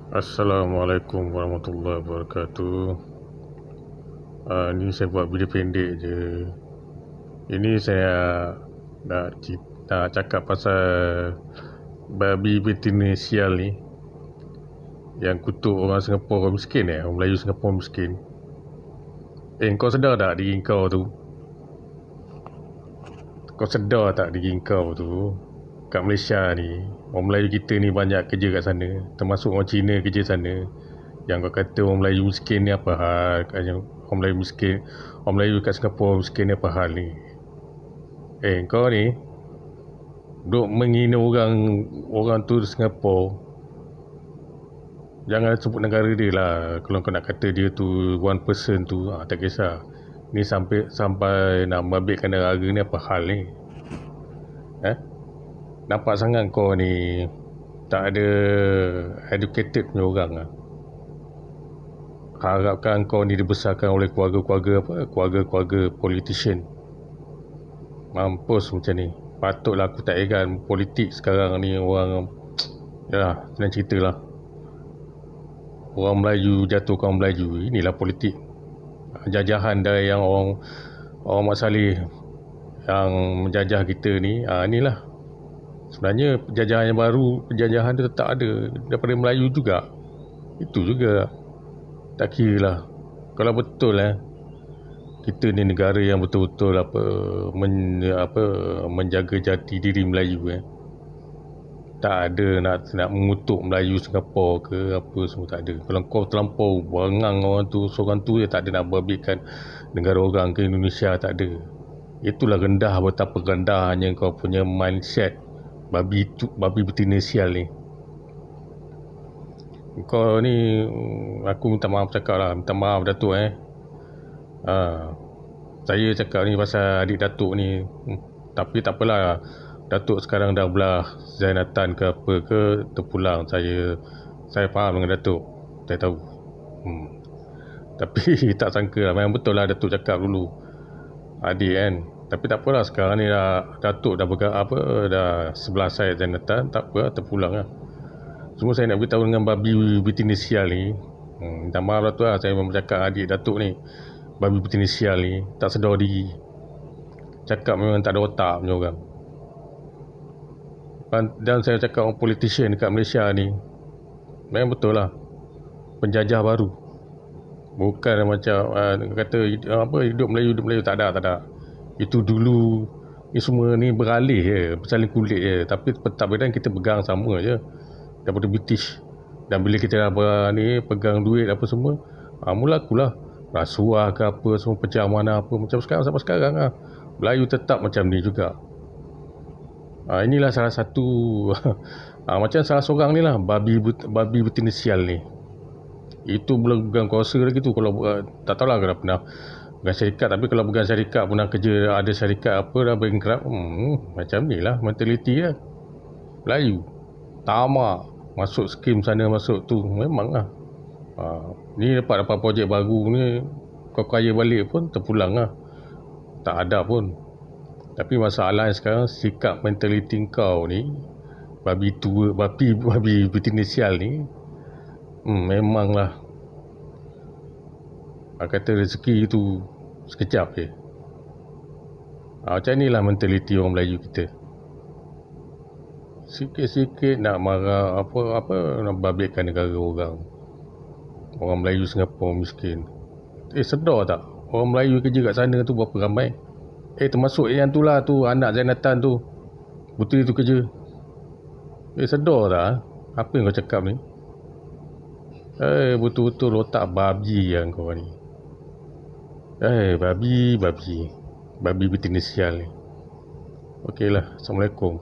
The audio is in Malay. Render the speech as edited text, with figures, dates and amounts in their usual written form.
Assalamualaikum warahmatullahi wabarakatuh. Ni saya buat video pendek je. Ini saya nak cakap pasal babi betina sial ni yang kutuk orang Singapura miskin orang Melayu Singapura miskin. Kau sedar tak diri kau tu? Kau sedar tak diri kau tu? Kat Malaysia ni, orang Melayu kita ni banyak kerja kat sana, termasuk orang Cina kerja sana. Yang kau kata orang Melayu miskin ni apa hal? Orang Melayu miskin, orang Melayu kat Singapura miskin ni apa hal ni? Kau ni duk menghina orang tu di Singapura. Jangan sebut negara dia lah. Kalau kau nak kata dia tu one person tu, tak kisah. Ni sampai nak membabitkan negara ni apa hal ni? Nampak sangat kau ni tak ada educated punya orang lah. Harapkan kau ni dibesarkan oleh keluarga politician. Mampus macam ni. Patutlah aku tak heran politik sekarang ni orang, yalah, senang cerita lah. Orang Melayu jatuhkan orang Melayu. Inilah politik. Jajahan dari yang orang Mat Salleh yang menjajah kita ni. Inilah. Sebenarnya penjajahan yang baru, penjajahan tu tetap ada daripada Melayu juga. Itu juga. Tak kira lah. Kalau betul kita ni negara yang betul-betul menjaga jati diri Melayu tak ada nak mengutuk Melayu Singapura ke apa semua, tak ada. Kalau kau terlampau berangang orang tu, seorang tu tak ada nak berbabitkan negara orang ke Indonesia, tak ada. Itulah rendah, betapa rendahnya kau punya mindset babi betina sial ni. Kau ni, aku minta maaf cakap lah. Minta maaf Datuk Saya cakap ni pasal adik Datuk ni. Tapi tak apalah. Datuk sekarang dah belah Zainatan ke apa ke, terpulang. Saya faham dengan Datuk. Saya tahu. Tapi tak sangka lah. Memang betul lah Datuk cakap dulu. Adik tapi tak apalah, sekarang ni Datuk dah dah sebelah saya Zainatan, tak apa, terpulang lah. Cuma saya nak beritahu dengan babi betina sial ni, minta maaf Datuk lah, saya memang cakap adik Datuk ni babi betina sial ni, tak sedar diri. Cakap memang tak ada otak punya orang. Dan saya cakap orang politician dekat Malaysia ni memang betul lah penjajah baru. Bukan macam kata hidup Melayu, tak ada. Itu dulu ni semua ni beralih bersalin kulit tapi pentadbiran kita pegang sama je daripada British. Dan bila kita dah pegang duit apa semua, mulakulah rasuah ke apa semua, pecah mana apa, macam sekarang sampai sekarang Melayu tetap macam ni juga. Inilah salah satu macam salah seorang ni lah, babi betina sial ni. Itu belum pegang kuasa lagi tu. Kalau tak tahulah kalau pernah pegang syarikat, tapi kalau pegang syarikat pernah kerja, ada syarikat apa dah bankrupt, macam ni lah mentaliti lah Melayu. Tamak, masuk skim sana, masuk tu, memang lah. Ni dapat projek baru ni, kau kaya balik pun terpulang lah, tak ada pun. Tapi masalahnya sekarang sikap mentaliti kau ni, babi betina sial ni, memanglah kata rezeki tu sekejap je. Macam inilah mentaliti orang Melayu kita. Sikit-sikit nak marah apa nak babitkan negara orang. Orang Melayu Singapura miskin. Sedar tak? Orang Melayu kerja kat sana tu berapa ramai? Termasuk yang tu lah tu, anak Zainatan tu, puteri tu kerja. Sedar tak? Apa yang kau cakap ni? Betul-betul otak babi yang kau ni. Babi betina sial ni. Okeylah, Assalamualaikum.